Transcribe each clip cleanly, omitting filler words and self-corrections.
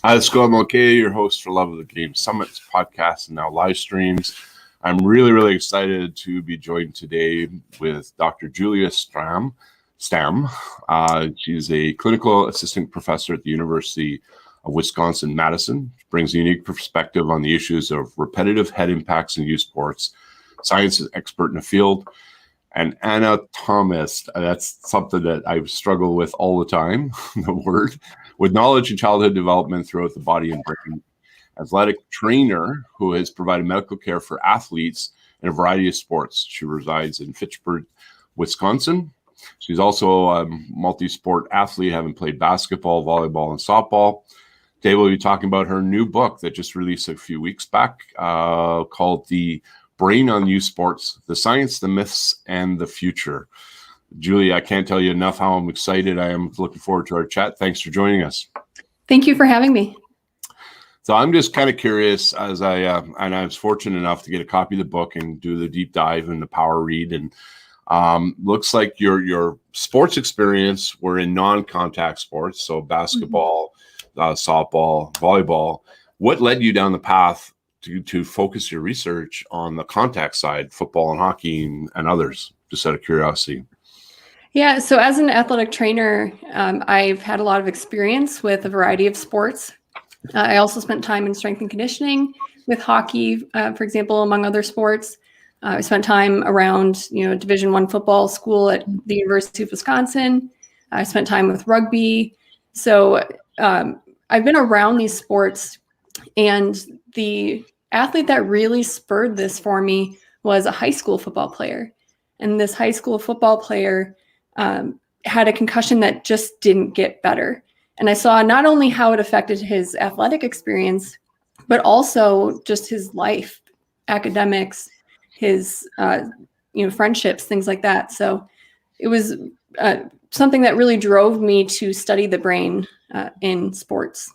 Hi, it's Glen Mulcahy, your host for Love of the Game Summits podcast and now live streams. I'm really excited to be joined today with Dr. Julie Stamm. She's a clinical assistant professor at the University of Wisconsin-Madison. She brings a unique perspective on the issues of repetitive head impacts in youth sports. Science expert in the field. An anatomist, that's something that I struggle with all the time, the word, with knowledge in childhood development throughout the body and brain. Athletic trainer who has provided medical care for athletes in a variety of sports. She resides in Fitchburg, Wisconsin. She's also a multi-sport athlete, having played basketball, volleyball, and softball. Today we'll be talking about her new book that just released a few weeks back called The Brain on Youth Sports, The Science, the Myths, and the Future. Julie, I can't tell you enough how I'm excited. I am looking forward to our chat. Thanks for joining us. Thank you for having me. So I'm just kind of curious, as and I was fortunate enough to get a copy of the book and do the deep dive and the power read. And looks like your sports experience were in non-contact sports, so basketball, softball, volleyball. What led you down the path to focus your research on the contact side, football and hockey and others, just out of curiosity? Yeah, so as an athletic trainer, I've had a lot of experience with a variety of sports. I also spent time in strength and conditioning with hockey, for example, among other sports. I spent time around, Division I football school at the University of Wisconsin. I spent time with rugby. So I've been around these sports, and the athlete that really spurred this for me was a high school football player. And this high school football player had a concussion that just didn't get better. And I saw not only how it affected his athletic experience, but also just his life, academics, his friendships, things like that. So it was something that really drove me to study the brain in sports.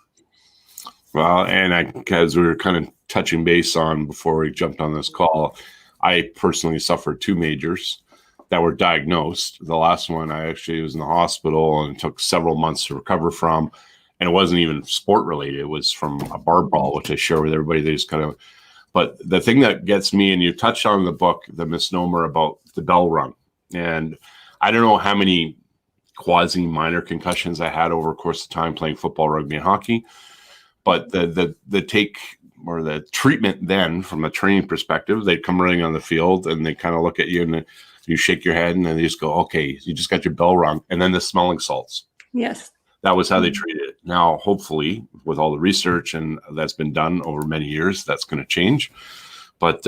Well, and as we were kind of touching base on before we jumped on this call, I personally suffered 2 majors that were diagnosed. The last one, I actually was in the hospital and took several months to recover from. And it wasn't even sport related. It was from a bar brawl, which I share with everybody. They just kind of, but the thing that gets me, and you touched on in the book, the misnomer about the bell rung. And I don't know how many quasi minor concussions I had over the course of time playing football, rugby, and hockey. But the take or the treatment then, from a training perspective, they'd come running on the field and they kind of look at you and you shake your head and then they just go, okay, you just got your bell rung. And then the smelling salts. Yes. That was how they treated it. Now, hopefully, with all the research and that's been done over many years, that's going to change. But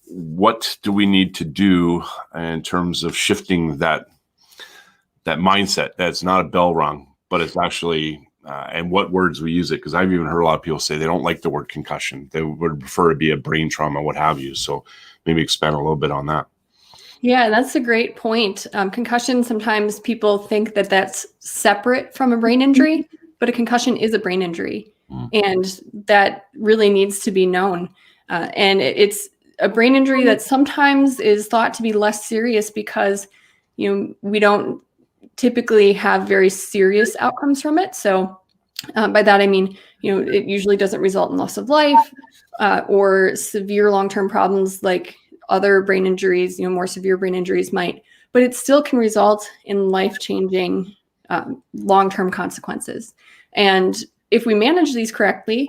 what do we need to do in terms of shifting that mindset? That's not a bell rung, but it's actually and what words we use it, because I've even heard a lot of people say they don't like the word concussion. They would prefer it be a brain trauma, what have you. So maybe expand a little bit on that. Yeah, that's a great point. Concussion, sometimes people think that that's separate from a brain injury, but a concussion is a brain injury. And that really needs to be known. And it's a brain injury that sometimes is thought to be less serious because, we don't typically have very serious outcomes from it. So by that, I mean, it usually doesn't result in loss of life or severe long-term problems like other brain injuries, more severe brain injuries might, but it still can result in life-changing long-term consequences. And if we manage these correctly,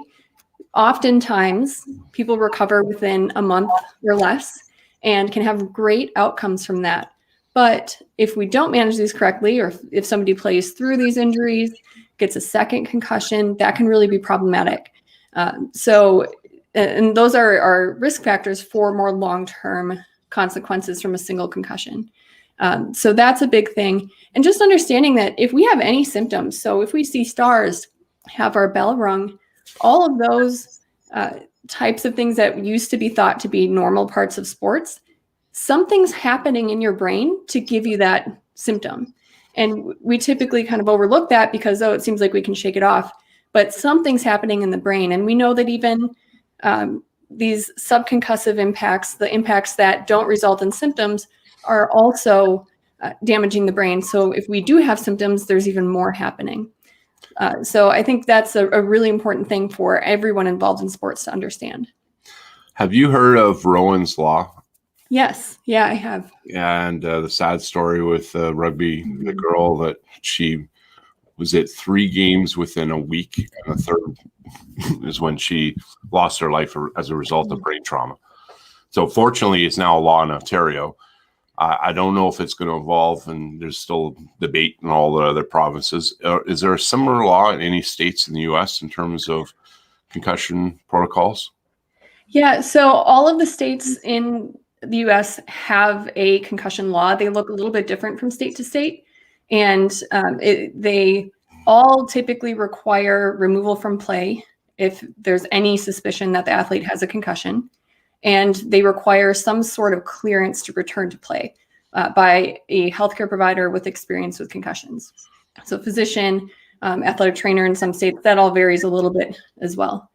oftentimes people recover within a month or less and can have great outcomes from that. But if we don't manage these correctly, or if somebody plays through these injuries, gets a second concussion, that can really be problematic. And those are risk factors for more long-term consequences from a single concussion. So that's a big thing. And just understanding that if we have any symptoms, so if we see stars, have our bell rung, all of those types of things that used to be thought to be normal parts of sports, something's happening in your brain to give you that symptom. And we typically kind of overlook that because, it seems like we can shake it off. But something's happening in the brain. And we know that even these sub-concussive impacts, the impacts that don't result in symptoms, are also damaging the brain. So if we do have symptoms, there's even more happening. So I think that's a really important thing for everyone involved in sports to understand. Have you heard of Rowan's Law? Yes. Yeah, I have. And the sad story with rugby, the girl that she was at 3 games within a week, and the third is when she lost her life as a result of brain trauma. So fortunately, it's now a law in Ontario. I don't know if it's going to evolve, and there's still debate in all the other provinces. Is there a similar law in any states in the U.S. in terms of concussion protocols? Yeah, so all of the states in the U.S. have a concussion law. They look a little bit different from state to state, and they all typically require removal from play if there's any suspicion that the athlete has a concussion, and they require some sort of clearance to return to play by a healthcare provider with experience with concussions. So physician, athletic trainer in some states, that all varies a little bit as well.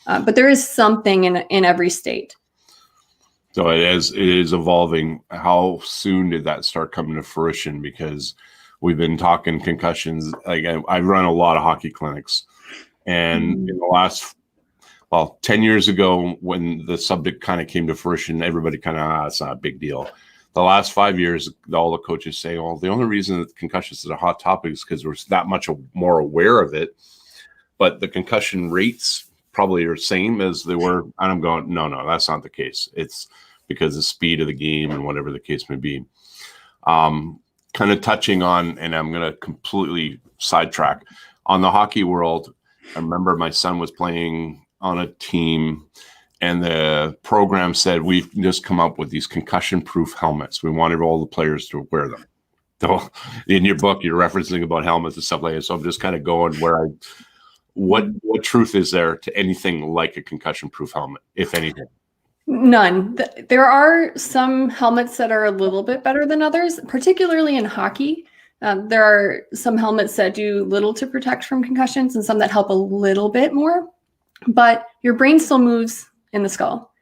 But there is something in every state. So it is evolving. How soon did that start coming to fruition? Because we've been talking concussions. Like I run a lot of hockey clinics, and in the last, 10 years ago, when the subject kind of came to fruition, everybody kind of, it's not a big deal. The last 5 years, all the coaches say, well, the only reason that concussions is a hot topic is because we're that much more aware of it. But the concussion rates probably are the same as they were. And I'm going, no, that's not the case. It's because of the speed of the game and whatever the case may be. Kind of touching on, and I'm going to completely sidetrack, on the hockey world. I remember my son was playing on a team, and the program said, we've just come up with these concussion-proof helmets. We wanted all the players to wear them. So in your book, you're referencing about helmets and stuff like that. So I'm just kind of going what truth is there to anything like a concussion-proof helmet, if anything? None. There are some helmets that are a little bit better than others, particularly in hockey. There are some helmets that do little to protect from concussions and some that help a little bit more. But your brain still moves in the skull.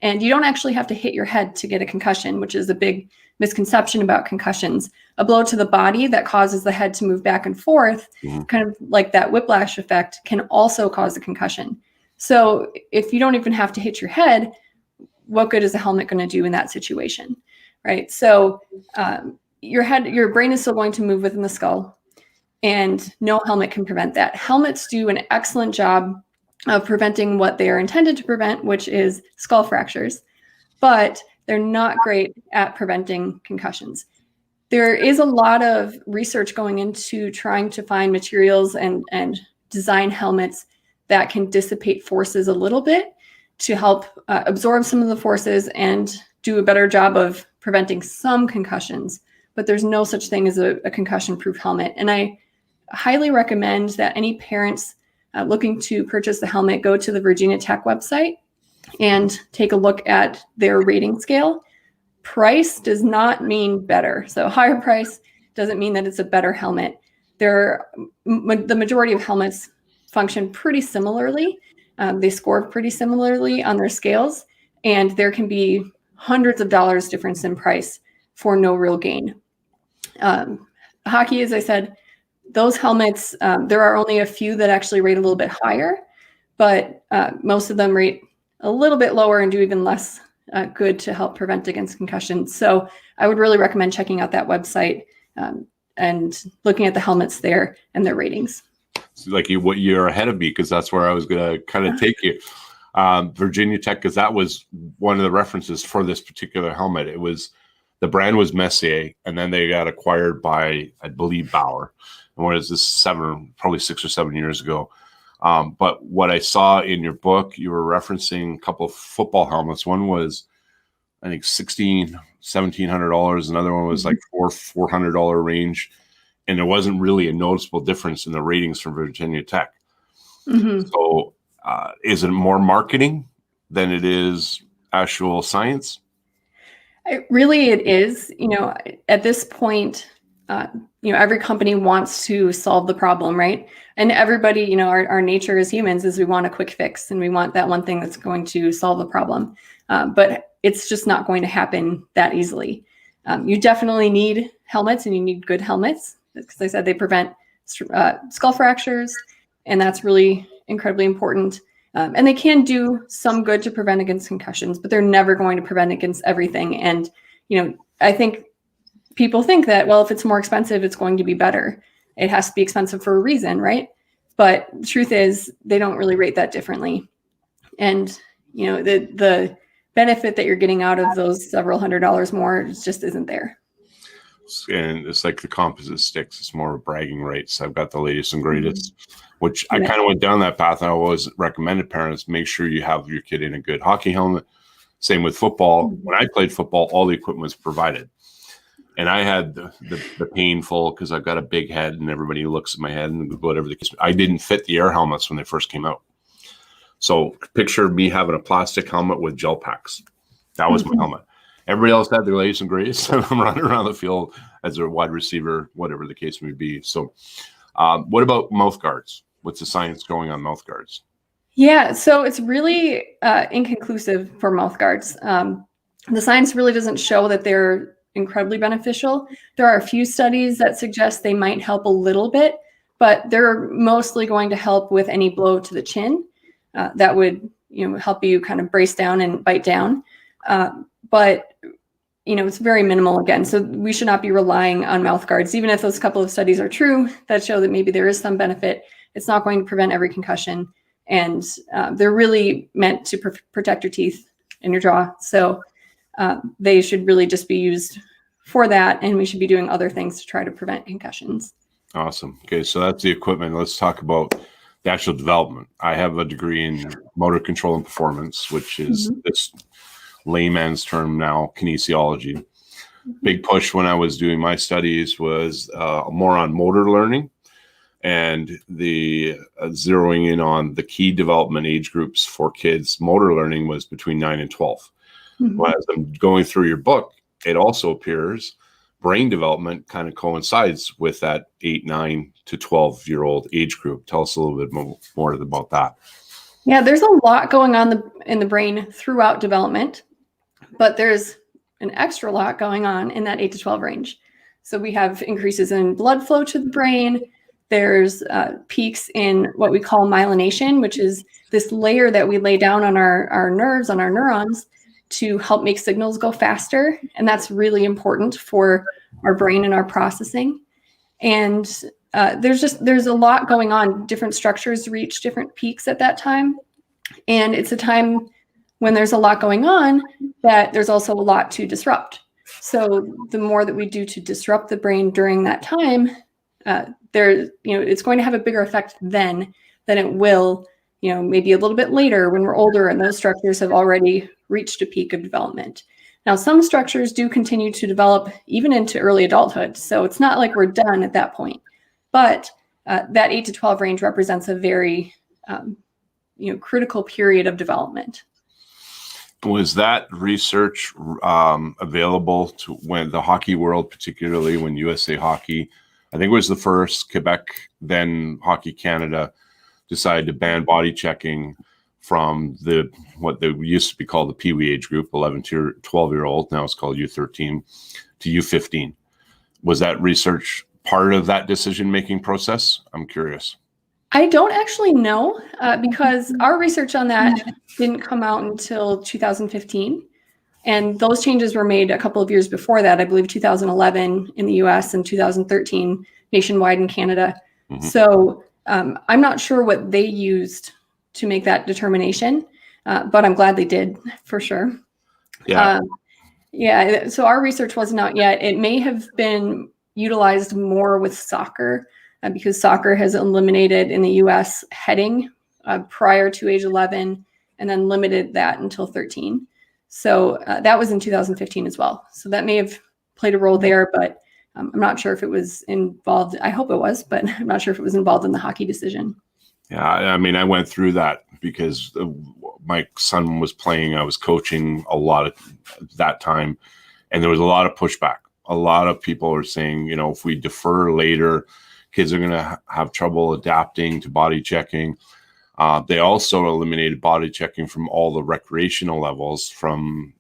And you don't actually have to hit your head to get a concussion, which is a big misconception about concussions. A blow to the body that causes the head to move back and forth, kind of like that whiplash effect, can also cause a concussion. So if you don't even have to hit your head, what good is a helmet going to do in that situation, right? So your brain is still going to move within the skull, and no helmet can prevent that. Helmets do an excellent job of preventing what they are intended to prevent, which is skull fractures, but they're not great at preventing concussions. There is a lot of research going into trying to find materials and design helmets that can dissipate forces a little bit to help absorb some of the forces and do a better job of preventing some concussions. But there's no such thing as a concussion-proof helmet. And I highly recommend that any parents looking to purchase the helmet go to the Virginia Tech website and take a look at their rating scale. Price does not mean better. So higher price doesn't mean that it's a better helmet. The majority of helmets function pretty similarly. They score pretty similarly on their scales, and there can be hundreds of dollars difference in price for no real gain. Hockey, as I said, those helmets, there are only a few that actually rate a little bit higher, but most of them rate a little bit lower and do even less good to help prevent against concussions. So I would really recommend checking out that website and looking at the helmets there and their ratings. Like you're ahead of me, because that's where I was going to kind of take you. Virginia Tech, because that was one of the references for this particular helmet. It was, the brand was Messier, and then they got acquired by, I believe, Bauer. And what is this, probably 6 or 7 years ago. But what I saw in your book, you were referencing a couple of football helmets. One was, I think, $1,700. Another one was like $400 range. And there wasn't really a noticeable difference in the ratings from Virginia Tech. So is it more marketing than it is actual science? It is. At this point, every company wants to solve the problem, right? And everybody, our nature as humans is we want a quick fix, and we want that one thing that's going to solve the problem. But it's just not going to happen that easily. You definitely need helmets, and you need good helmets. Because I said they prevent skull fractures, and that's really incredibly important. And they can do some good to prevent against concussions, but they're never going to prevent against everything. And, I think people think that, well, if it's more expensive, it's going to be better. It has to be expensive for a reason, right? But the truth is they don't really rate that differently. And, the benefit that you're getting out of those several $100s more just isn't there. And it's like the composite sticks. It's more of bragging rights. I've got the latest and greatest, which I kind of went down that path. And I always recommended parents, make sure you have your kid in a good hockey helmet. Same with football. When I played football, all the equipment was provided. And I had the painful, because I've got a big head and everybody looks at my head and whatever the case. I didn't fit the air helmets when they first came out. So picture me having a plastic helmet with gel packs. That was my helmet. Everybody else had their latest and greatest, and I'm running around the field as a wide receiver, whatever the case may be. So what about mouth guards? What's the science going on mouth guards? Yeah, so it's really inconclusive for mouth guards. The science really doesn't show that they're incredibly beneficial. There are a few studies that suggest they might help a little bit, but they're mostly going to help with any blow to the chin. That would help you kind of brace down and bite down. But it's very minimal again. So we should not be relying on mouth guards. Even if those couple of studies are true that show that maybe there is some benefit, it's not going to prevent every concussion. And they're really meant to protect your teeth and your jaw. So they should really just be used for that. And we should be doing other things to try to prevent concussions. Awesome. Okay, so that's the equipment. Let's talk about the actual development. I have a degree in motor control and performance, which is this layman's term now, kinesiology. Big push when I was doing my studies was more on motor learning and the zeroing in on the key development age groups for kids. Motor learning was between 9 and 12. Well, as I'm going through your book, it also appears brain development kind of coincides with that 8, 9 to 12-year-old age group. Tell us a little bit more about that. Yeah, there's a lot going on in the brain throughout development, but there's an extra lot going on in that 8 to 12 range. So we have increases in blood flow to the brain. There's peaks in what we call myelination, which is this layer that we lay down on our nerves, on our neurons, to help make signals go faster. And that's really important for our brain and our processing. And there's a lot going on. Different structures reach different peaks at that time. And it's a time when there's a lot going on that there's also a lot to disrupt. So the more that we do to disrupt the brain during that time, it's going to have a bigger effect then than it will, maybe a little bit later when we're older and those structures have already reached a peak of development. Now, some structures do continue to develop even into early adulthood. So it's not like we're done at that point. But that 8 to 12 range represents a very, critical period of development. Was that research available to when the hockey world, particularly when USA Hockey, I think it was the first, Quebec, then Hockey Canada, decided to ban body checking from what they used to be called the Pee-wee age group, 11 to 12-year-old, now it's called U13, to U15. Was that research part of that decision-making process? I'm curious. I don't actually know because our research on that didn't come out until 2015. And those changes were made a couple of years before that, I believe 2011 in the US and 2013 nationwide in Canada. So I'm not sure what they used to make that determination, but I'm glad they did for sure. Yeah. So our research wasn't out yet. It may have been utilized more with soccer because soccer has eliminated in the US heading prior to age 11 and then limited that until 13. So that was in 2015 as well. So that may have played a role there, but I'm not sure if it was involved. I hope it was, but I'm not sure if it was involved in the hockey decision. Yeah, I mean, I went through that because my son was playing. I was coaching a lot at that time, and there was a lot of pushback. A lot of people are saying, if we defer later, kids are going to have trouble adapting to body checking. They also eliminated body checking from all the recreational levels from,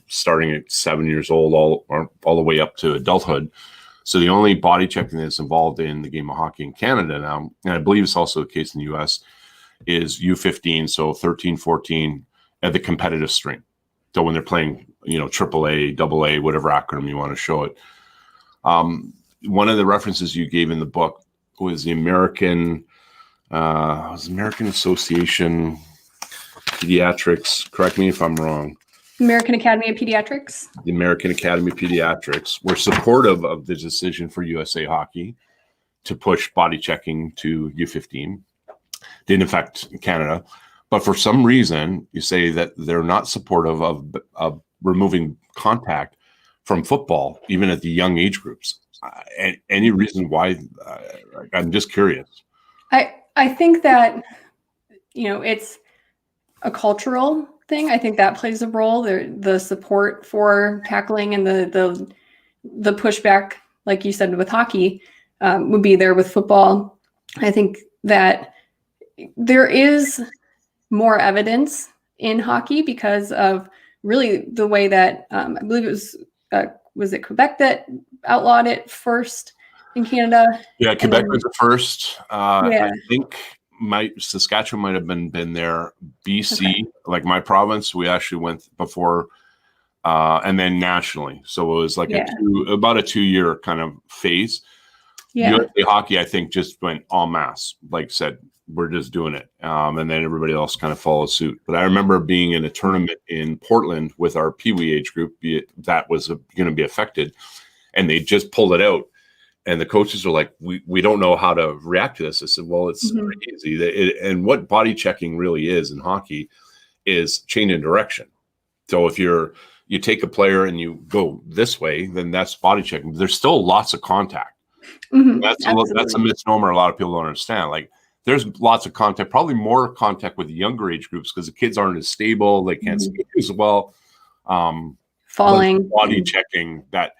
starting at 7 years old all the way up to adulthood. So the only body checking that's involved in the game of hockey in Canada now, and I believe it's also the case in the US, is U15, so 13, 14 at the competitive stream. So when they're playing, AAA, AA, whatever acronym you want to show it. One of the references you gave in the book was the American Association Pediatrics. Correct me if I'm wrong. American Academy of Pediatrics. The American Academy of Pediatrics were supportive of the decision for USA Hockey to push body checking to U15. Didn't affect Canada, but for some reason you say that they're not supportive of removing contact from football, even at the young age groups. Any reason why? I'm just curious. I think that, it's a cultural thing. I think that plays a role. The support for tackling and the pushback, like you said, with hockey, would be there with football. I think that there is more evidence in hockey because of really the way that I believe it was it Quebec that outlawed it first in Canada? Yeah, Quebec was the first. Yeah. I think Saskatchewan might have been there. BC, like my province, we actually went before, and then nationally. So it was like about a 2-year kind of phase. Yeah. USA Hockey, I think, just went en masse, like said, we're just doing it. And then everybody else kind of followed suit. But I remember being in a tournament in Portland with our Pee Wee age group that was going to be affected. And they just pulled it out. And the coaches are like, we don't know how to react to this. I said, well, it's pretty easy. And what body checking really is in hockey is changing direction. So if you take a player and you go this way, then that's body checking. There's still lots of contact. Mm-hmm. That's a misnomer a lot of people don't understand. Like there's lots of contact, probably more contact with the younger age groups because the kids aren't as stable. They can't skate as well. Falling. Body checking that.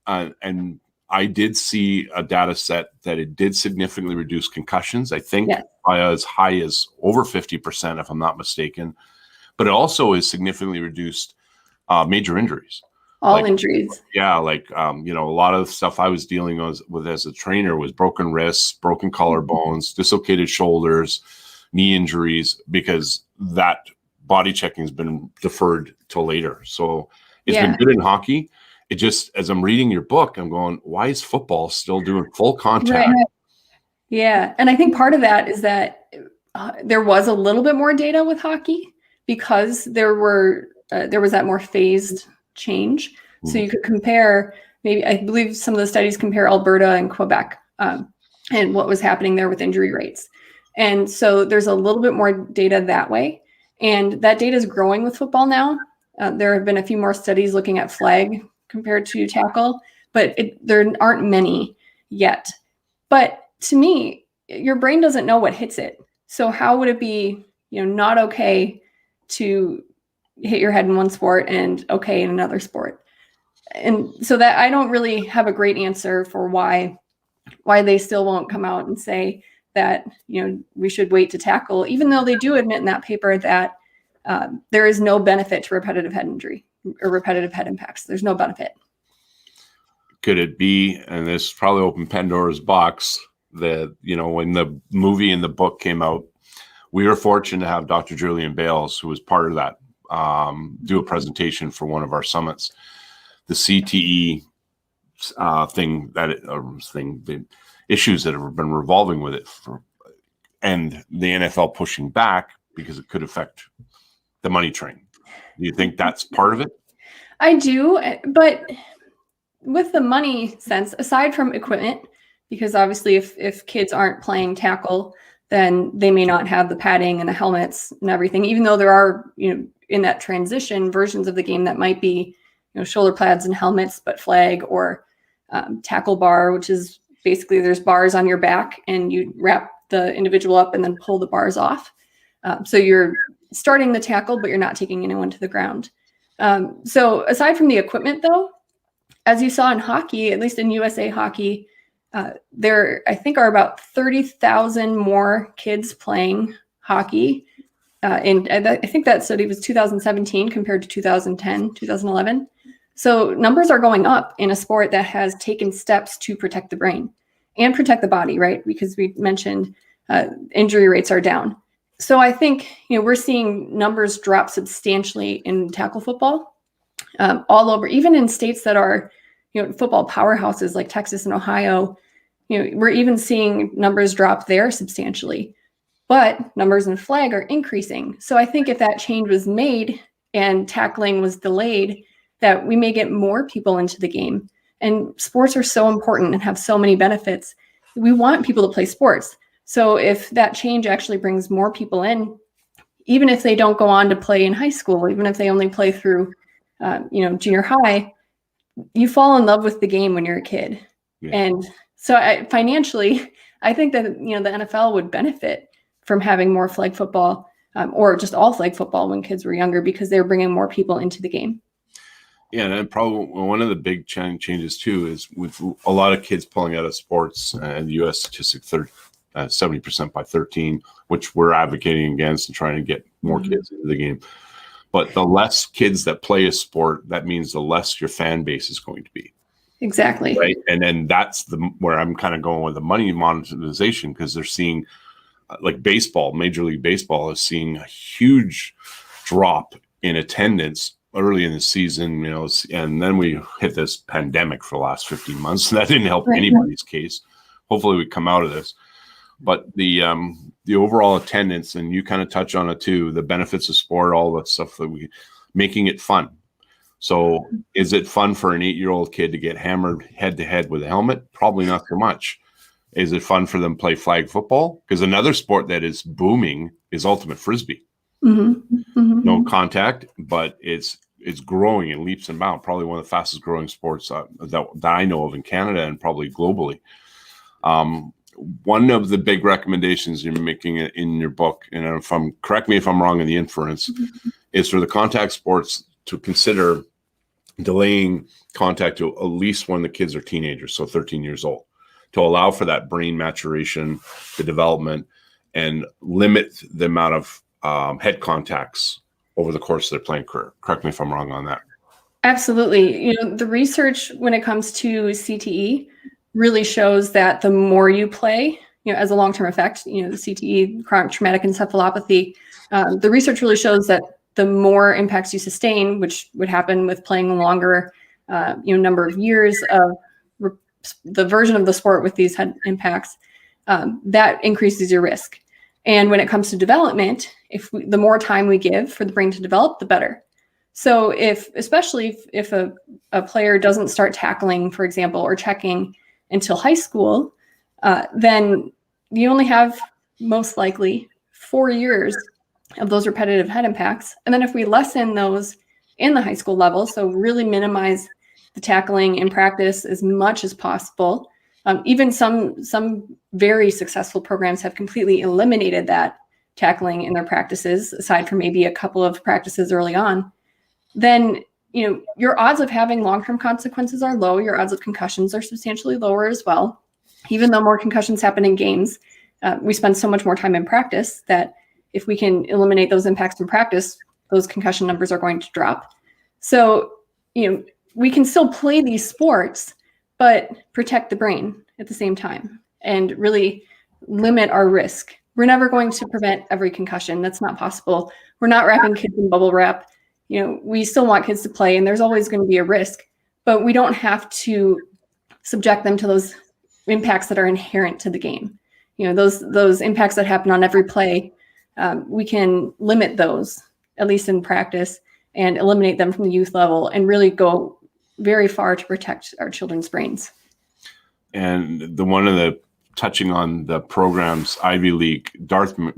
And I did see a data set that it did significantly reduce concussions. I think by as high as over 50%, if I'm not mistaken. But it also has significantly reduced major injuries. All injuries. Yeah, a lot of the stuff I was dealing with as a trainer was broken wrists, broken collarbones, dislocated shoulders, knee injuries, because that body checking has been deferred till later. So it's been good in hockey. It just, as I'm reading your book, I'm going, why is football still doing full contact? Right. Yeah. And I think part of that is that there was a little bit more data with hockey because there was that more phased change. So you could compare, maybe I believe some of the studies compare Alberta and Quebec and what was happening there with injury rates. And so there's a little bit more data that way. And that data is growing with football now. There have been a few more studies looking at flag compared to tackle, but there aren't many yet. But to me, your brain doesn't know what hits it. So how would it be, not okay to hit your head in one sport and okay in another sport? And so that I don't really have a great answer for why they still won't come out and say that, we should wait to tackle, even though they do admit in that paper that there is no benefit to repetitive head injury or repetitive head impacts. There's no benefit. Could it be, and this probably opened Pandora's box, that, when the movie and the book came out, we were fortunate to have Dr. Julian Bales, who was part of that, do a presentation for one of our summits. The CTE the issues that have been revolving with it, and the NFL pushing back because it could affect the money train. Do you think that's part of it? I do, but with the money sense, aside from equipment, because obviously if kids aren't playing tackle, then they may not have the padding and the helmets and everything, even though there are, in that transition versions of the game that might be, shoulder pads and helmets, but flag or tackle bar, which is basically there's bars on your back and you wrap the individual up and then pull the bars off. So you're starting the tackle, but you're not taking anyone to the ground. So aside from the equipment, though, as you saw in hockey, at least in USA Hockey, there I think are about 30,000 more kids playing hockey. And I think that study was 2017 compared to 2010, 2011. So numbers are going up in a sport that has taken steps to protect the brain and protect the body, right? Because we mentioned injury rates are down. So I think, we're seeing numbers drop substantially in tackle football all over, even in states that are, football powerhouses like Texas and Ohio. We're even seeing numbers drop there substantially, but numbers in flag are increasing. So I think if that change was made and tackling was delayed, that we may get more people into the game. And sports are so important and have so many benefits. We want people to play sports. So if that change actually brings more people in, even if they don't go on to play in high school, even if they only play through, junior high, you fall in love with the game when you're a kid. Yeah. And so financially, I think that, the NFL would benefit from having more flag football or just all flag football when kids were younger, because they're bringing more people into the game. Yeah, and probably one of the big changes too is with a lot of kids pulling out of sports, and the U.S. statistic 70% by 13, which we're advocating against and trying to get more kids into the game. But the less kids that play a sport, that means the less your fan base is going to be. Exactly. Right, and then that's where I'm kind of going with the money monetization, because they're seeing like baseball, Major League Baseball is seeing a huge drop in attendance early in the season, and then we hit this pandemic for the last 15 months. That didn't help anybody's case. Hopefully we come out of this. But the overall attendance, and you kind of touch on it too, the benefits of sport, all the stuff that making it fun. So is it fun for an 8-year-old kid to get hammered head to head with a helmet? Probably not so much. Is it fun for them to play flag football? Because another sport that is booming is ultimate frisbee. No contact, but it's growing in leaps and bounds. Probably one of the fastest growing sports that I know of in Canada and probably globally. One of the big recommendations you're making in your book, and correct me if I'm wrong in the inference, is for the contact sports to consider delaying contact to at least when the kids are teenagers, so 13 years old, to allow for that brain maturation, the development, and limit the amount of head contacts over the course of their playing career. Correct me if I'm wrong on that. Absolutely. The research when it comes to CTE really shows that the more you play, as a long-term effect, the CTE, chronic traumatic encephalopathy, the research really shows that the more impacts you sustain, which would happen with playing a longer, number of years of the version of the sport with these head impacts, that increases your risk. And when it comes to development, the more time we give for the brain to develop, the better. So especially if a player doesn't start tackling, for example, or checking until high school, then you only have most likely 4 years of those repetitive head impacts. And then if we lessen those in the high school level, so really minimize the tackling in practice as much as possible. Even some very successful programs have completely eliminated that tackling in their practices, aside from maybe a couple of practices early on. Then your odds of having long-term consequences are low. Your odds of concussions are substantially lower as well. Even though more concussions happen in games, we spend so much more time in practice that if we can eliminate those impacts in practice, those concussion numbers are going to drop. So, we can still play these sports, but protect the brain at the same time and really limit our risk. We're never going to prevent every concussion. That's not possible. We're not wrapping kids in bubble wrap. We still want kids to play, and there's always going to be a risk, but we don't have to subject them to those impacts that are inherent to the game. Those impacts that happen on every play, we can limit those, at least in practice, and eliminate them from the youth level and really go very far to protect our children's brains. And touching on the programs, Ivy League, Dartmouth.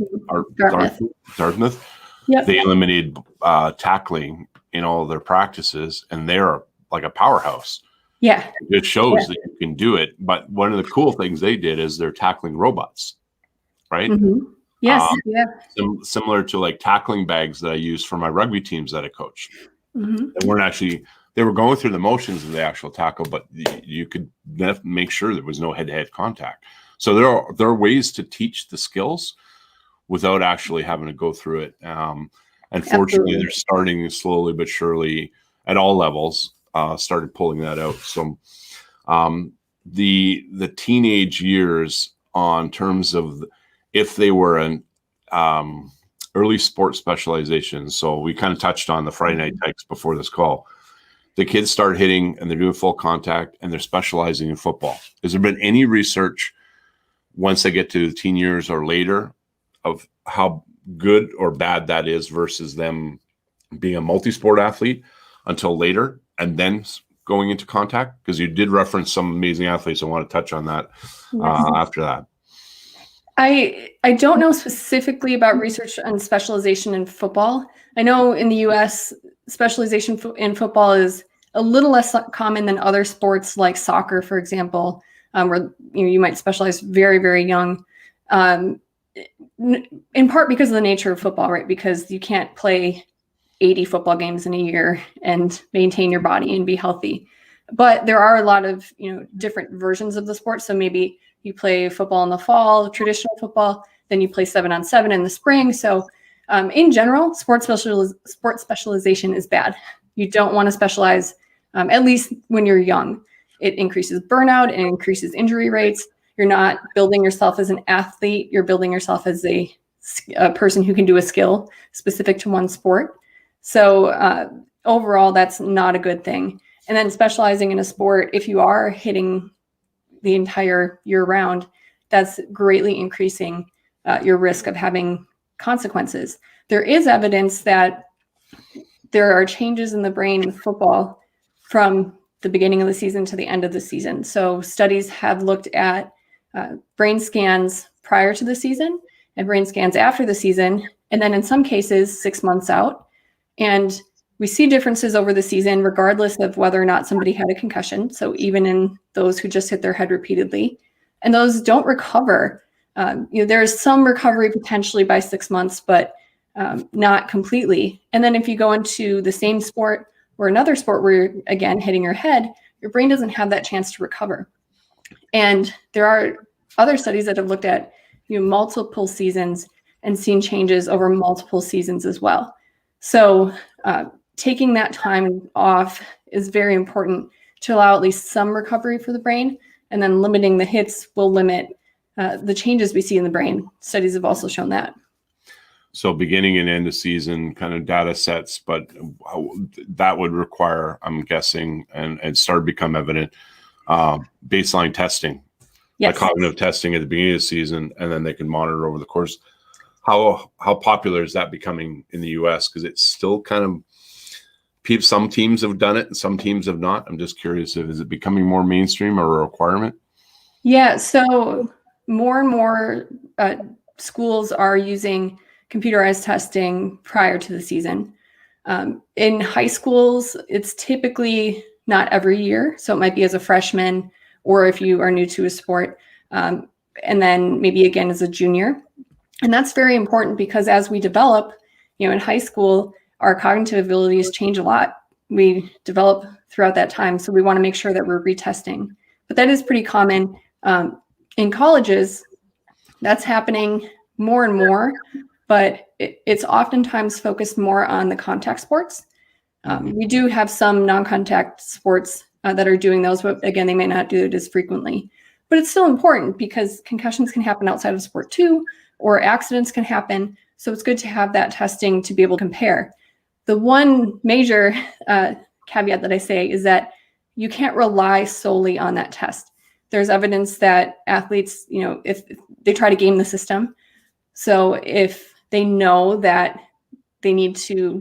Yep. They eliminated tackling in all of their practices, and they're like a powerhouse. Yeah. It shows that you can do it. But one of the cool things they did is they're tackling robots, right? Mm-hmm. Yes. Similar to like tackling bags that I use for my rugby teams that I coach. Mm-hmm. They were going through the motions of the actual tackle, but you could make sure there was no head-to-head contact. So there are ways to teach the skills without actually having to go through it. And fortunately, they're starting slowly but surely at all levels started pulling that out. So the teenage years on terms of if they were an early sports specialization. So we kind of touched on the Friday night hikes before this call. The kids start hitting and they're doing full contact and they're specializing in football. Has there been any research once they get to the teen years or later of how good or bad that is versus them being a multi-sport athlete until later and then going into contact? Because you did reference some amazing athletes. I want to touch on that after that. I don't know specifically about research on specialization in football. I know in the US, specialization in football is a little less common than other sports like soccer, for example, where you might specialize very, very young, in part because of the nature of football, right? Because you can't play 80 football games in a year and maintain your body and be healthy. But there are a lot of different versions of the sport. So maybe you play football in the fall, traditional football, then you play 7-on-7 in the spring. So in general, sports specialization is bad. You don't want to specialize, at least when you're young. It increases burnout, it increases injury rates. You're not building yourself as an athlete. You're building yourself as a person who can do a skill specific to one sport. So overall, that's not a good thing. And then specializing in a sport, if you are hitting the entire year round, that's greatly increasing your risk of having consequences. There is evidence that there are changes in the brain in football from the beginning of the season to the end of the season. So studies have looked at brain scans prior to the season and brain scans after the season, and then in some cases 6 months out. And we see differences over the season, regardless of whether or not somebody had a concussion. So even in those who just hit their head repeatedly, and those don't recover. There's some recovery potentially by 6 months, but not completely. And then if you go into the same sport or another sport where you're, again, hitting your head, your brain doesn't have that chance to recover. And there are other studies that have looked at multiple seasons and seen changes over multiple seasons as well. So taking that time off is very important to allow at least some recovery for the brain, and then limiting the hits will limit the changes we see in the brain. Studies have also shown that. So beginning and end of season kind of data sets, but that would require, I'm guessing, and start to become evident, baseline testing, yes. Like cognitive testing at the beginning of the season, and then they can monitor over the course. How popular is that becoming in the US? Because it's still kind of, some teams have done it and some teams have not. I'm just curious, is it becoming more mainstream or a requirement? Yeah, so more and more schools are using computerized testing prior to the season. In high schools, it's typically not every year. So it might be as a freshman, or if you are new to a sport, and then maybe again as a junior. And that's very important because as we develop, in high school, our cognitive abilities change a lot. We develop throughout that time. So we want to make sure that we're retesting. But that is pretty common. In colleges, that's happening more and more, but it's oftentimes focused more on the contact sports. We do have some non-contact sports that are doing those, but again, they may not do it as frequently. But it's still important because concussions can happen outside of sport too, or accidents can happen. So it's good to have that testing to be able to compare. The one major caveat that I say is that you can't rely solely on that test. There's evidence that athletes, if they try to game the system, so if they know that they need to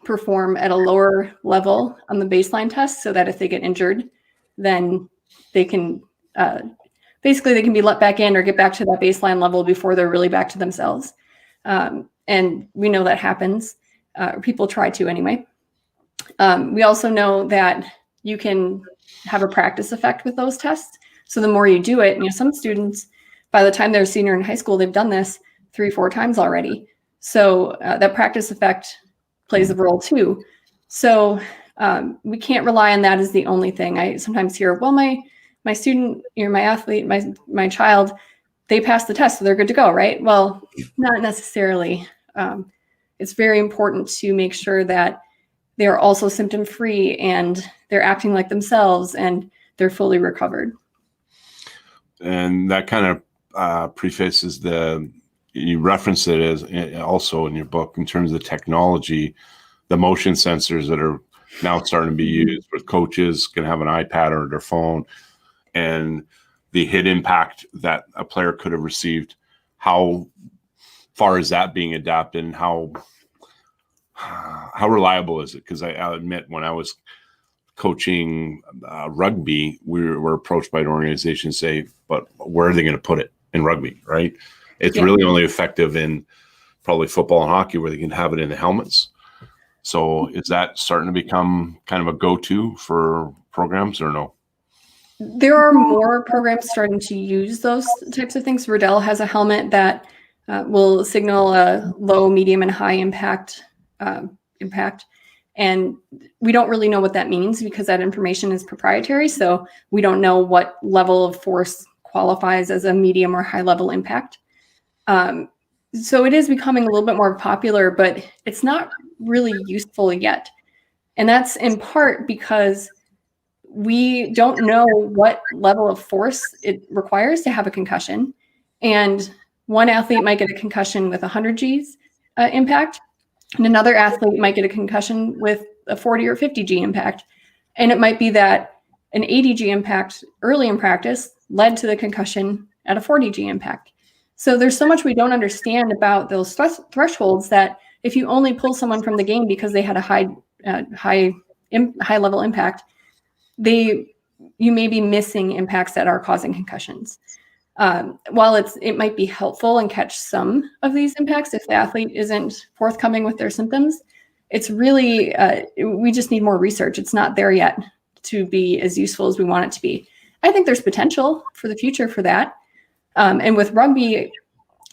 perform at a lower level on the baseline test so that if they get injured, then they can basically they can be let back in or get back to that baseline level before they're really back to themselves. And we know that happens. People try to anyway. We also know that you can have a practice effect with those tests. So the more you do it, some students, by the time they're a senior in high school, they've done this 3-4 times already. So that practice effect plays a role too. So we can't rely on that as the only thing. I sometimes hear, well, my student, my athlete, my child, they passed the test, so they're good to go, right? Well, not necessarily. It's very important to make sure that they are also symptom free and they're acting like themselves and they're fully recovered. And that kind of prefaces you reference it as also in your book in terms of the technology, the motion sensors that are now starting to be used with coaches can have an iPad or their phone, and the hit impact that a player could have received. How far is that being adapted, and how reliable is it? Because I'll admit, when I was coaching rugby, we were approached by an organization to say, but where are they going to put it in rugby, right? It's really only effective in probably football and hockey, where they can have it in the helmets. So is that starting to become kind of a go-to for programs, or no? There are more programs starting to use those types of things. Riddell has a helmet that will signal a low, medium, and high impact. And we don't really know what that means because that information is proprietary. So we don't know what level of force qualifies as a medium or high level impact. So it is becoming a little bit more popular, but it's not really useful yet. And that's in part because we don't know what level of force it requires to have a concussion. And one athlete might get a concussion with 100 Gs impact, and another athlete might get a concussion with a 40 or 50 G impact. And it might be that an 80 G impact early in practice led to the concussion at a 40 G impact. So there's so much we don't understand about those thresholds that if you only pull someone from the game because they had a high level impact, you may be missing impacts that are causing concussions. While it might be helpful and catch some of these impacts if the athlete isn't forthcoming with their symptoms, it's really, we just need more research. It's not there yet to be as useful as we want it to be. I think there's potential for the future for that. And with rugby,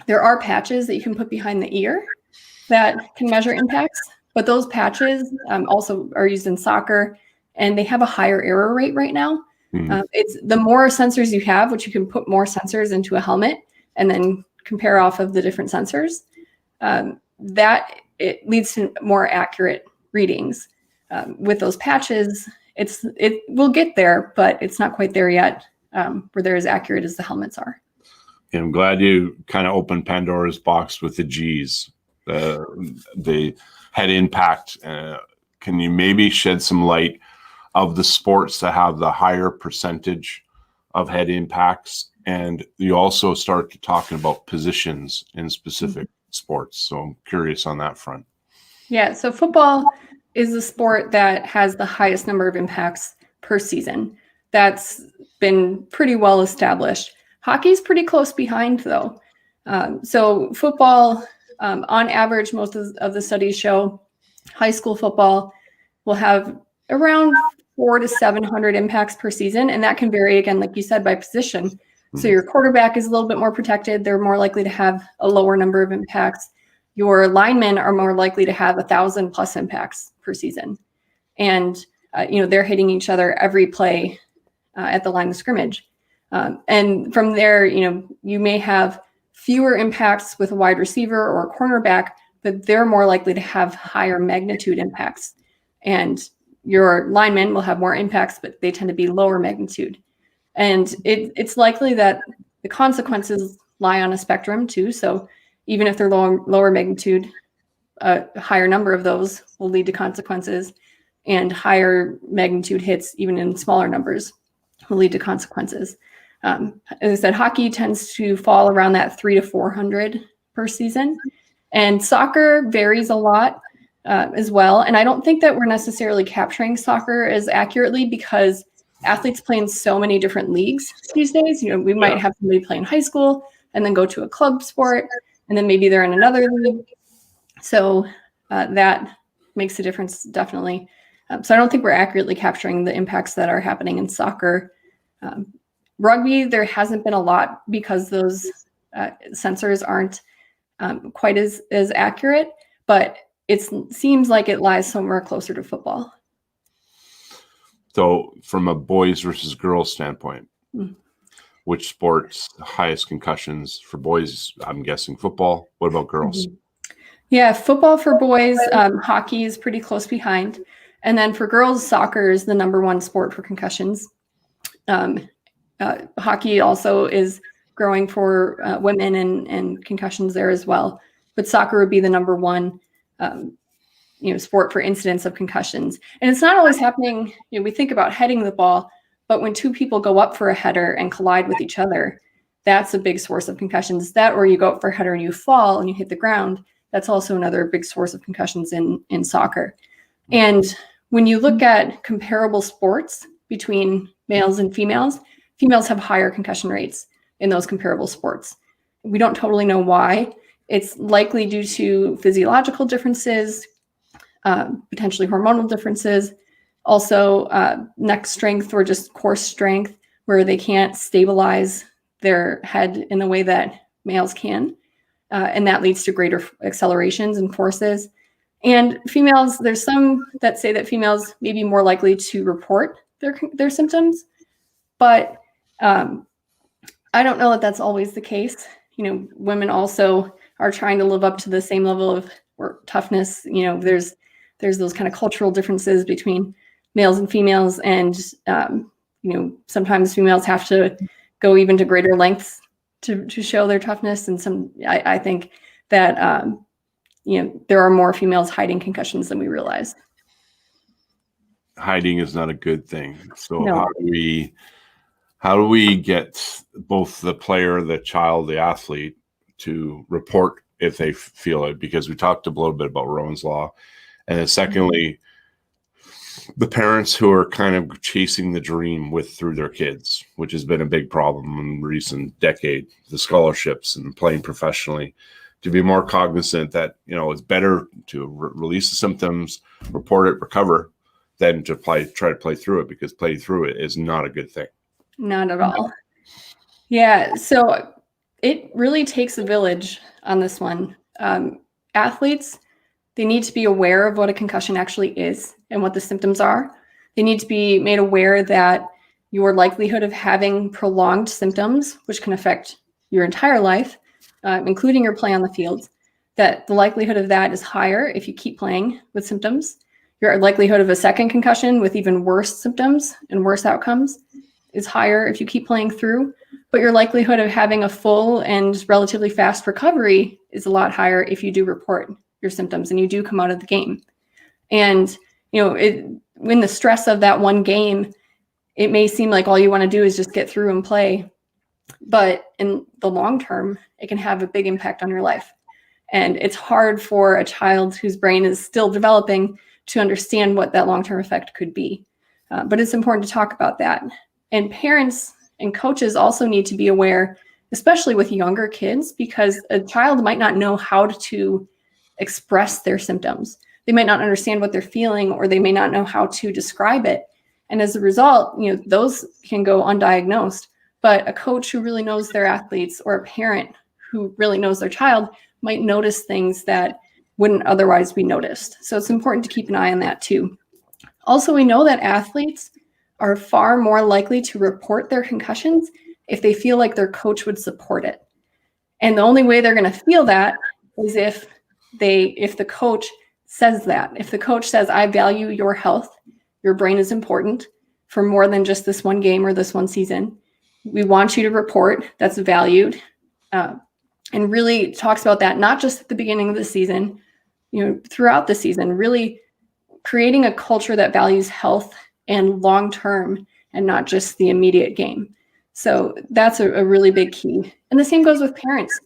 there are patches that you can put behind the ear that can measure impacts, but those patches also are used in soccer, and they have a higher error rate right now. It's the more sensors you have, which you can put more sensors into a helmet and then compare off of the different sensors, that it leads to more accurate readings. With those patches, it will get there, but it's not quite there yet, where they're as accurate as the helmets are. I'm glad you kind of opened Pandora's box with the G's, the head impact. Can you maybe shed some light of the sports that have the higher percentage of head impacts? And you also start talking about positions in specific sports. So I'm curious on that front. Yeah. So football is the sport that has the highest number of impacts per season. That's been pretty well established. Hockey's pretty close behind, though. So football, on average, most of the studies show high school football will have around 400 to 700 impacts per season. And that can vary, again, like you said, by position. So your quarterback is a little bit more protected. They're more likely to have a lower number of impacts. Your linemen are more likely to have 1,000+ impacts per season. And, they're hitting each other every play at the line of scrimmage. And from there, you may have fewer impacts with a wide receiver or a cornerback, but they're more likely to have higher magnitude impacts. And your linemen will have more impacts, but they tend to be lower magnitude. And it's likely that the consequences lie on a spectrum too. So even if they're lower magnitude, a higher number of those will lead to consequences, and higher magnitude hits, even in smaller numbers, will lead to consequences. As I said, hockey tends to fall around that 300 to 400 per season, and soccer varies a lot as well. And I don't think that we're necessarily capturing soccer as accurately because athletes play in so many different leagues these days. We might have somebody play in high school and then go to a club sport, and then maybe they're in another league. So that makes a difference, definitely. So I don't think we're accurately capturing the impacts that are happening in soccer. Rugby, there hasn't been a lot because those sensors aren't quite as accurate, but it seems like it lies somewhere closer to football. So from a boys versus girls standpoint, which sports highest concussions for boys? I'm guessing football. What about girls? Yeah, football for boys, hockey is pretty close behind. And then for girls, soccer is the #1 sport for concussions. Hockey also is growing for women and concussions there as well. But soccer would be the #1 sport for incidence of concussions. And it's not always happening. We think about heading the ball, but when two people go up for a header and collide with each other, that's a big source of concussions. That, or you go up for a header and you fall and you hit the ground, that's also another big source of concussions in soccer. And when you look at comparable sports between males and females, females have higher concussion rates in those comparable sports. We don't totally know why. It's likely due to physiological differences, potentially hormonal differences, also neck strength or just core strength, where they can't stabilize their head in the way that males can. And that leads to greater accelerations and forces. And females, there's some that say that females may be more likely to report their symptoms, but I don't know that that's always the case. Women also are trying to live up to the same level of toughness. There's those kind of cultural differences between males and females, and sometimes females have to go even to greater lengths to show their toughness. And I think that there are more females hiding concussions than we realize. Hiding is not a good thing. So No. how do we get both the player, the child, the athlete to report if they feel it? Because we talked a little bit about Rowan's Law. And then secondly, the parents who are kind of chasing the dream through their kids, which has been a big problem in recent decade, the scholarships and playing professionally, to be more cognizant that, it's better to release the symptoms, report it, recover, than to try to play through it, because playing through it is not a good thing. Not at all. Yeah. So it really takes a village on this one. Athletes, they need to be aware of what a concussion actually is and what the symptoms are. They need to be made aware that your likelihood of having prolonged symptoms, which can affect your entire life, including your play on the field, that the likelihood of that is higher if you keep playing with symptoms. Your likelihood of a second concussion with even worse symptoms and worse outcomes is higher if you keep playing through. But your likelihood of having a full and relatively fast recovery is a lot higher if you do report your symptoms and you do come out of the game. And, when the stress of that one game, it may seem like all you want to do is just get through and play. But in the long term, it can have a big impact on your life. And it's hard for a child whose brain is still developing to understand what that long-term effect could be. But it's important to talk about that. And parents and coaches also need to be aware, especially with younger kids, because a child might not know how to express their symptoms. They might not understand what they're feeling, or they may not know how to describe it. And as a result, those can go undiagnosed. But a coach who really knows their athletes, or a parent who really knows their child, might notice things that wouldn't otherwise be noticed. So it's important to keep an eye on that too. Also, we know that athletes are far more likely to report their concussions if they feel like their coach would support it. And the only way they're going to feel that is if the coach says that. If the coach says, I value your health, your brain is important for more than just this one game or this one season. We want you to report, that's valued. And really talks about that, not just at the beginning of the season, throughout the season, really creating a culture that values health and long-term and not just the immediate game. So that's a really big key. And the same goes with parents.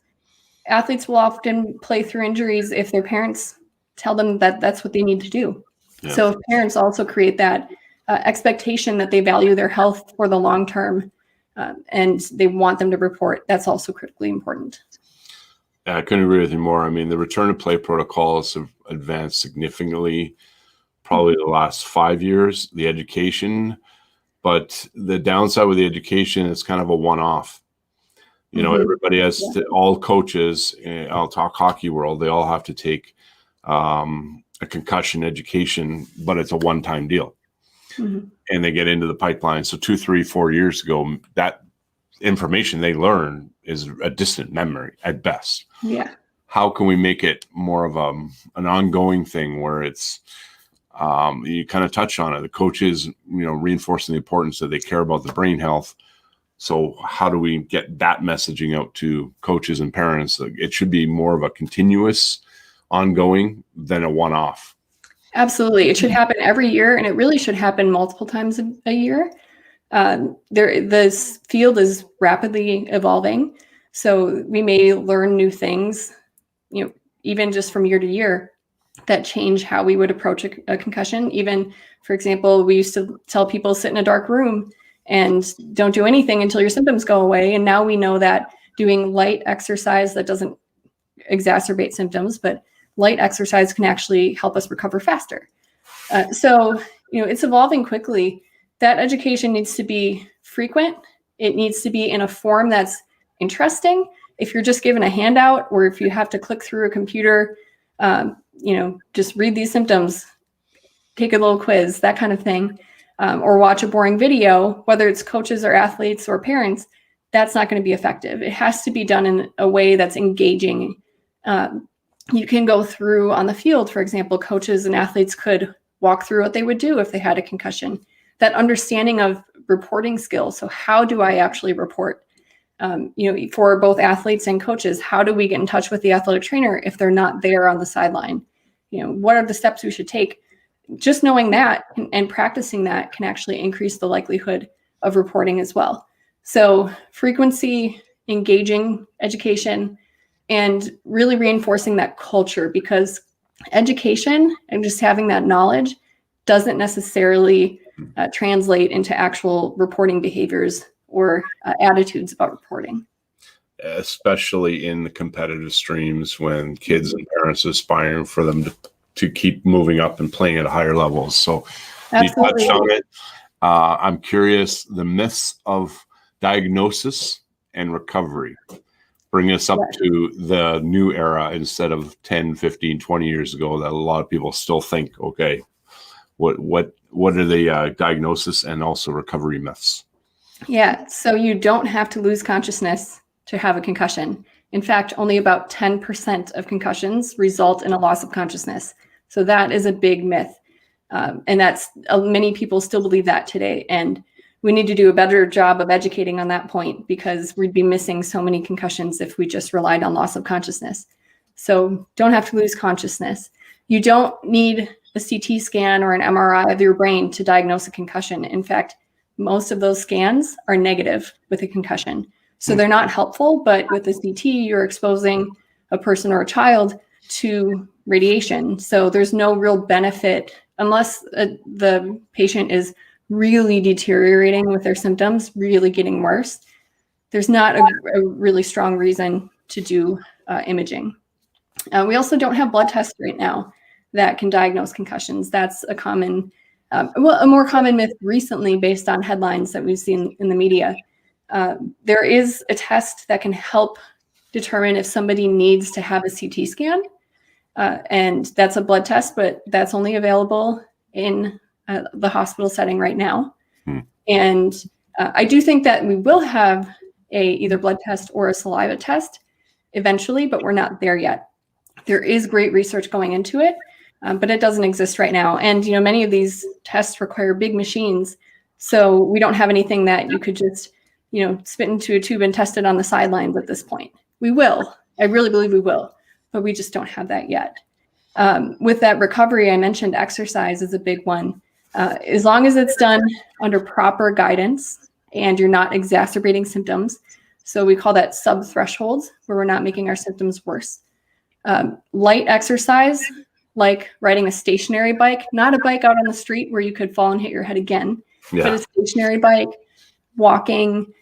Athletes will often play through injuries if their parents tell them that that's what they need to do. Yeah. So if parents also create that expectation that they value their health for the long term and they want them to report, that's also critically important. I couldn't agree with you more. I mean, the return to play protocols have advanced significantly, probably the last 5 years, the education, but the downside with the education is kind of a one-off. Everybody has all coaches, I'll talk hockey world, they all have to take a concussion education, but it's a one-time deal. Mm-hmm. And they get into the pipeline. So 2, 3, 4 years ago, that information they learn is a distant memory at best. Yeah. how can we make it more of an ongoing thing where it's, you kind of touch on it, the coaches, reinforcing the importance that they care about the brain health. So how do we get that messaging out to coaches and parents? It should be more of a continuous, ongoing than a one-off. Absolutely. It should happen every year, and it really should happen multiple times a year. This field is rapidly evolving, so we may learn new things, even just from year to year, that change how we would approach a concussion. Even, for example, we used to tell people sit in a dark room and don't do anything until your symptoms go away. And now we know that doing light exercise that doesn't exacerbate symptoms, but light exercise can actually help us recover faster. So it's evolving quickly. That education needs to be frequent. It needs to be in a form that's interesting. If you're just given a handout, or if you have to click through a computer, just read these symptoms, take a little quiz, that kind of thing, or watch a boring video, whether it's coaches or athletes or parents, that's not going to be effective. It has to be done in a way that's engaging. You can go through on the field, for example, coaches and athletes could walk through what they would do if they had a concussion. That understanding of reporting skills. So how do I actually report? For both athletes and coaches, how do we get in touch with the athletic trainer if they're not there on the sideline? What are the steps we should take? Just knowing that and practicing that can actually increase the likelihood of reporting as well. So frequency, engaging education, and really reinforcing that culture, because education and just having that knowledge doesn't necessarily translate into actual reporting behaviors or attitudes about reporting. Especially in the competitive streams when kids and parents are aspiring for them to keep moving up and playing at higher levels. So Absolutely. You touched on it. I'm curious, the myths of diagnosis and recovery. Bring us up to the new era instead of 10, 15, 20 years ago that a lot of people still think, okay, what are the diagnosis and also recovery myths? Yeah, so you don't have to lose consciousness to have a concussion. In fact, only about 10% of concussions result in a loss of consciousness. So that is a big myth. And that's many people still believe that today. And we need to do a better job of educating on that point, because we'd be missing so many concussions if we just relied on loss of consciousness. So don't have to lose consciousness. You don't need a CT scan or an MRI of your brain to diagnose a concussion. In fact, most of those scans are negative with a concussion. So they're not helpful, but with the CT, you're exposing a person or a child to radiation. So there's no real benefit unless the patient is really deteriorating with their symptoms, really getting worse. There's not a really strong reason to do imaging. We also don't have blood tests right now that can diagnose concussions. That's a common, a more common myth recently based on headlines that we've seen in the media. There is a test that can help determine if somebody needs to have a CT scan. And that's a blood test, but that's only available in the hospital setting right now. And I do think that we will have either blood test or a saliva test eventually, but we're not there yet. There is great research going into it, but it doesn't exist right now. And many of these tests require big machines, so we don't have anything that you could just spit into a tube and test it on the sidelines at this point. We will. I really believe we will, but we just don't have that yet. With that recovery, I mentioned exercise is a big one. As long as it's done under proper guidance and you're not exacerbating symptoms. So we call that sub-thresholds, where we're not making our symptoms worse. Light exercise, like riding a stationary bike, not a bike out on the street where you could fall and hit your head again, but a stationary bike, walking,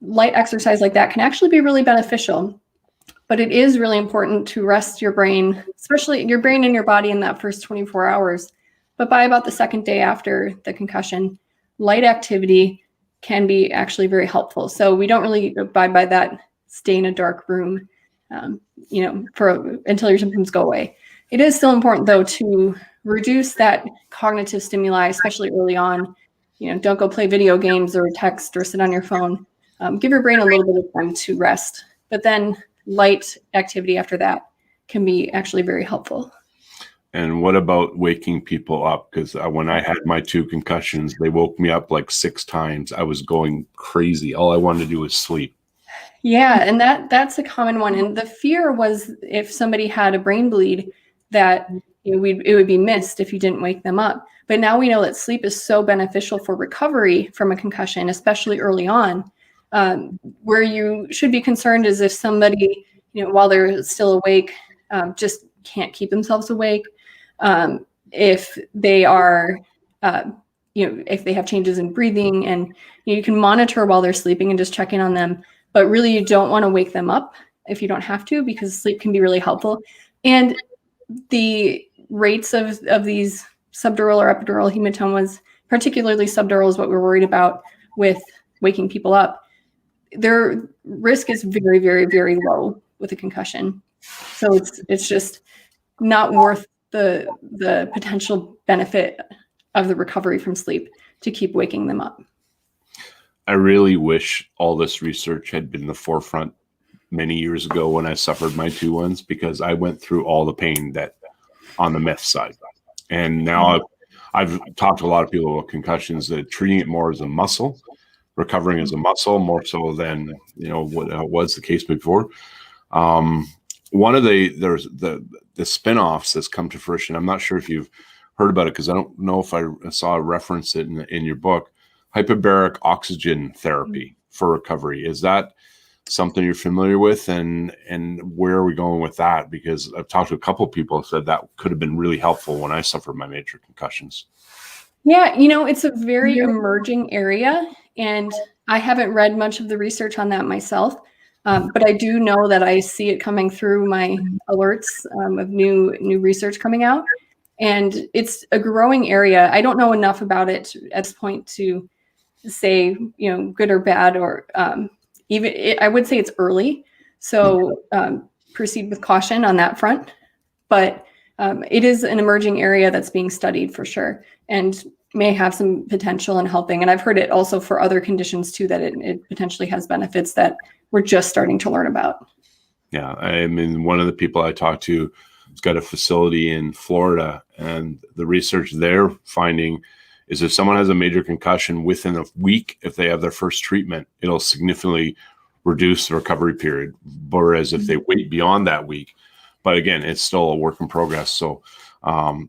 light exercise like that can actually be really beneficial. But it is really important to rest your brain, especially your brain and your body, in that first 24 hours. But by about the second day after the concussion, light activity can be actually very helpful. So we don't really abide by that stay in a dark room, until your symptoms go away. It is still important, though, to reduce that cognitive stimuli, especially early on. Don't go play video games or text or sit on your phone. Give your brain a little bit of time to rest. But then light activity after that can be actually very helpful. And what about waking people up? Because when I had my 2 concussions, they woke me up like 6 times. I was going crazy. All I wanted to do was sleep. Yeah, and that's a common one. And the fear was if somebody had a brain bleed that it would be missed if you didn't wake them up. But now we know that sleep is so beneficial for recovery from a concussion, especially early on. Where you should be concerned is if somebody, while they're still awake, just can't keep themselves awake. If they are, if they have changes in breathing, and you can monitor while they're sleeping and just check in on them. But really, you don't want to wake them up if you don't have to, because sleep can be really helpful. And the rates of these subdural or epidural hematomas, particularly subdural, is what we're worried about with waking people up. Their risk is very, very, very low with a concussion. So it's just not worth the potential benefit of the recovery from sleep to keep waking them up. I really wish all this research had been in the forefront many years ago when I suffered my 2 ones, because I went through all the pain that on the myth side. And now I've talked to a lot of people about concussions, that treating it more as a muscle, recovering as a muscle, more so than, what was the case before. One of there's the spinoffs that's come to fruition. I'm not sure if you've heard about it, because I don't know if I saw a reference it in your book. Hyperbaric oxygen therapy for recovery. Is that something you're familiar with, and where are we going with that? Because I've talked to a couple of people who said that could have been really helpful when I suffered my major concussions. Yeah, it's a very emerging area, and I haven't read much of the research on that myself, but I do know that I see it coming through my alerts of new research coming out, and it's a growing area. I don't know enough about it at this point to say, good or bad, or I would say it's early. So proceed with caution on that front. But it is an emerging area that's being studied for sure, and may have some potential in helping. And I've heard it also for other conditions too, that it potentially has benefits that we're just starting to learn about. Yeah. I mean, one of the people I talked to has got a facility in Florida, and the research they're finding is if someone has a major concussion within a week, if they have their first treatment, it'll significantly reduce the recovery period. Whereas if they wait beyond that week, but again, it's still a work in progress. So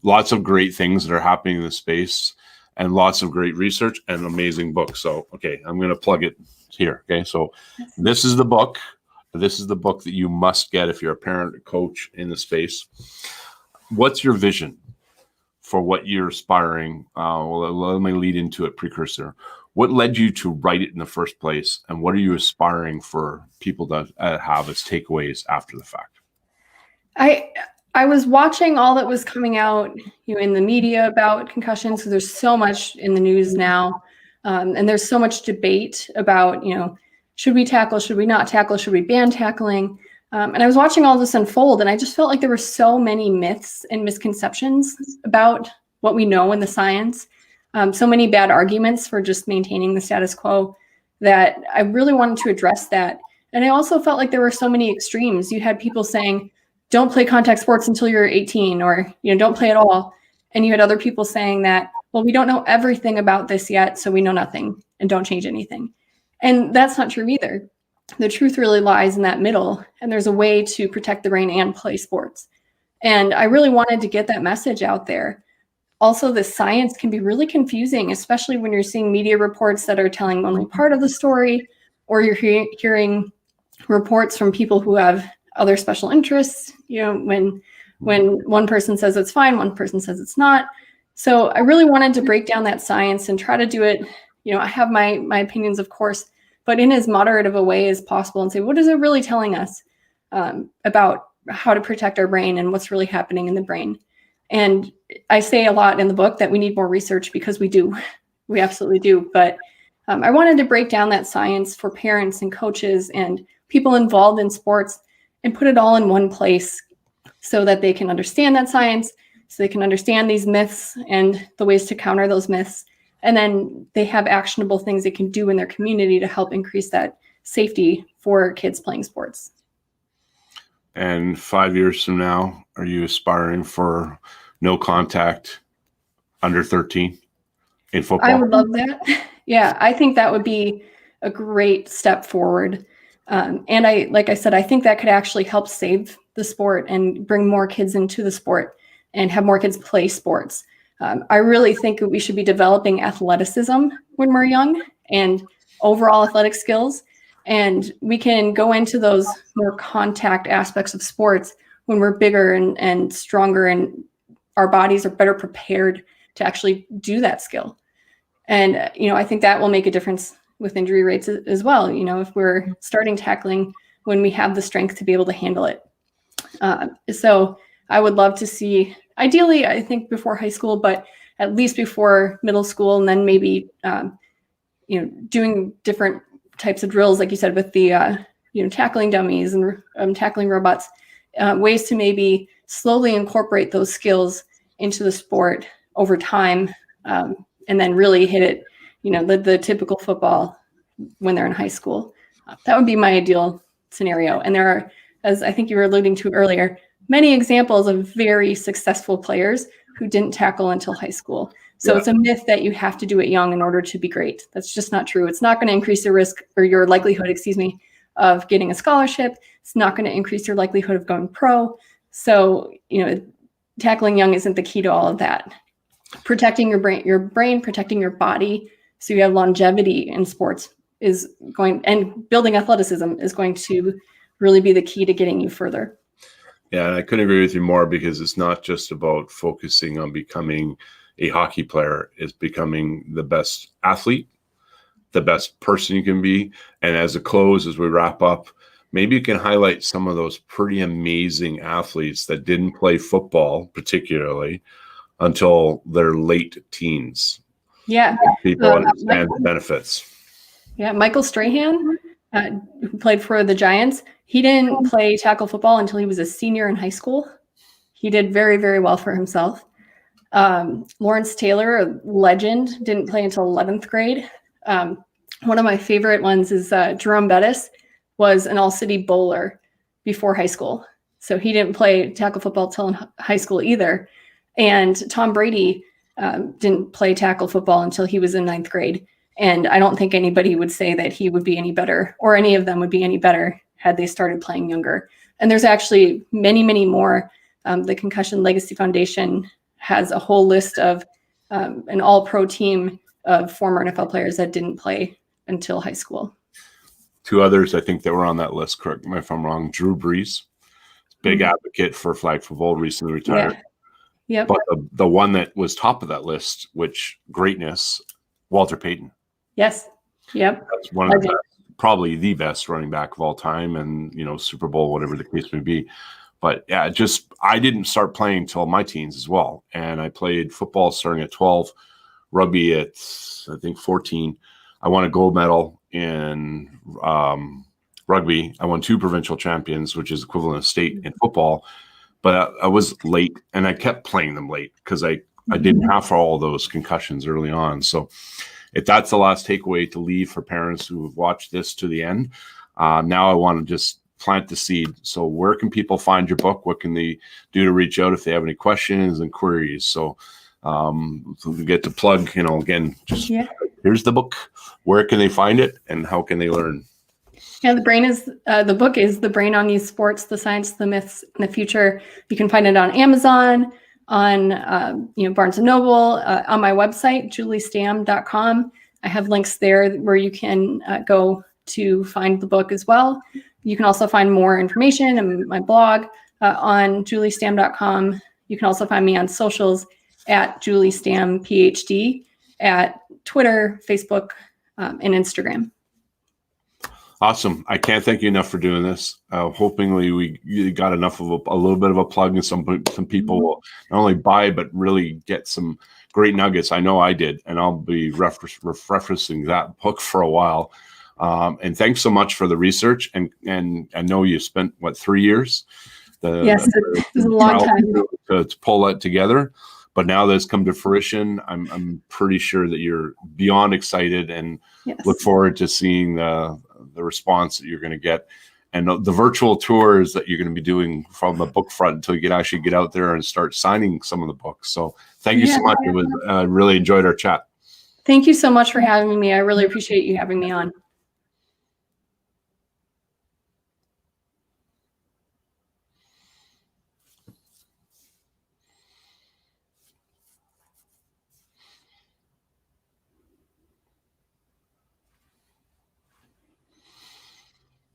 lots of great things that are happening in the space, and lots of great research and amazing books. So, okay, I'm going to plug it here. Okay. So this is the book. This is the book that you must get if you're a parent or coach in the space. What's your vision for what you're aspiring? Let me lead into it, precursor. What led you to write it in the first place, and what are you aspiring for people to have as takeaways after the fact? I was watching all that was coming out, in the media about concussions. So there's so much in the news now, and there's so much debate about, should we tackle, should we not tackle, should we ban tackling? And I was watching all this unfold, and I just felt like there were so many myths and misconceptions about what we know in the science, so many bad arguments for just maintaining the status quo, that I really wanted to address that. And I also felt like there were so many extremes. You had people saying, don't play contact sports until you're 18, or, don't play at all. And you had other people saying that, well, we don't know everything about this yet, so we know nothing and don't change anything. And that's not true either. The truth really lies in that middle, and there's a way to protect the brain and play sports. And I really wanted to get that message out there. Also, the science can be really confusing, especially when you're seeing media reports that are telling only part of the story, or you're hearing reports from people who have other special interests, when one person says it's fine, one person says it's not. So I really wanted to break down that science and try to do it. I have my opinions, of course, but in as moderate of a way as possible, and say, what is it really telling us about how to protect our brain and what's really happening in the brain? And I say a lot in the book that we need more research, because we do. We absolutely do. But I wanted to break down that science for parents and coaches and people involved in sports, and put it all in one place so that they can understand that science, so they can understand these myths and the ways to counter those myths. And then they have actionable things they can do in their community to help increase that safety for kids playing sports. And 5 years from now, are you aspiring for no contact under 13 in football? I would love that. Yeah, I think that would be a great step forward. And like I said, I think that could actually help save the sport and bring more kids into the sport and have more kids play sports. I really think that we should be developing athleticism when we're young and overall athletic skills. And we can go into those more contact aspects of sports when we're bigger and stronger, and our bodies are better prepared to actually do that skill. And, I think that will make a difference with injury rates as well. If we're starting tackling when we have the strength to be able to handle it. So I would love to see, ideally, I think before high school, but at least before middle school, and then maybe, doing different types of drills, like you said, with the, tackling dummies and tackling robots, ways to maybe slowly incorporate those skills into the sport over time, and then really hit it, the typical football when they're in high school. That would be my ideal scenario. And there are, as I think you were alluding to earlier, many examples of very successful players who didn't tackle until high school. So It's a myth that you have to do it young in order to be great. That's just not true. It's not going to increase your risk or your likelihood, of getting a scholarship. It's not going to increase your likelihood of going pro. So, tackling young isn't the key to all of that. Protecting your brain, protecting your body, so you have longevity in sports and building athleticism is going to really be the key to getting you further. Yeah, and I couldn't agree with you more, because it's not just about focusing on becoming a hockey player. It's becoming the best athlete, the best person you can be. And as a close, as we wrap up, maybe you can highlight some of those pretty amazing athletes that didn't play football particularly until their late teens. Yeah. People understand the benefits. Yeah. Michael Strahan, who played for the Giants, he didn't play tackle football until he was a senior in high school. He did very, very well for himself. Lawrence Taylor, a legend, didn't play until 11th grade. One of my favorite ones is Jerome Bettis was an all-city bowler before high school. So he didn't play tackle football till in high school either. And Tom Brady didn't play tackle football until he was in 9th grade. And I don't think anybody would say that he would be any better, or any of them would be any better, had they started playing younger. And there's actually many, many more. The Concussion Legacy Foundation has a whole list of an all-pro team of former NFL players that didn't play until high school. Two others I think that were on that list, correct me if I'm wrong. Drew Brees, big advocate for flag football, recently retired. Yeah. Yep. But the one that was top of that list, which greatness, Walter Payton. Yes. Yep. That's one of the best, probably the best running back of all time, and Super Bowl, whatever the case may be. But yeah, I didn't start playing until my teens as well, and I played football starting at 12, rugby at I think 14. I won a gold medal in rugby. I won 2 provincial champions, which is equivalent of state in football. But I was late, and I kept playing them late because I didn't have all those concussions early on. So if that's the last takeaway to leave for parents who have watched this to the end, now I want to just plant the seed. So where can people find your book? What can they do to reach out if they have any questions and queries? So we get to plug, again, here's the book. Where can they find it, and how can they learn? Yeah, the book is The Brain on These Sports, The Science, the Myths, and the Future. You can find it on Amazon, on Barnes & Noble, on my website, juliestamm.com. I have links there where you can go to find the book as well. You can also find more information in my blog on juliestamm.com. You can also find me on socials at Julie Stamm, PhD, at Twitter, Facebook, and Instagram. Awesome. I can't thank you enough for doing this. Hopefully we got enough of a little bit of a plug, and some people will not only buy, but really get some great nuggets. I know I did, and I'll be referencing that book for a while. And thanks so much for the research. And I know you spent, 3 years? Yes, it was a long time. To pull that together. But now that it's come to fruition, I'm pretty sure that you're beyond excited, and look forward to seeing the response that you're going to get. and the virtual tours that you're going to be doing from the book front until you can actually get out there and start signing some of the books. So thank you so much. It was really enjoyed our chat. Thank you so much for having me. I really appreciate you having me on.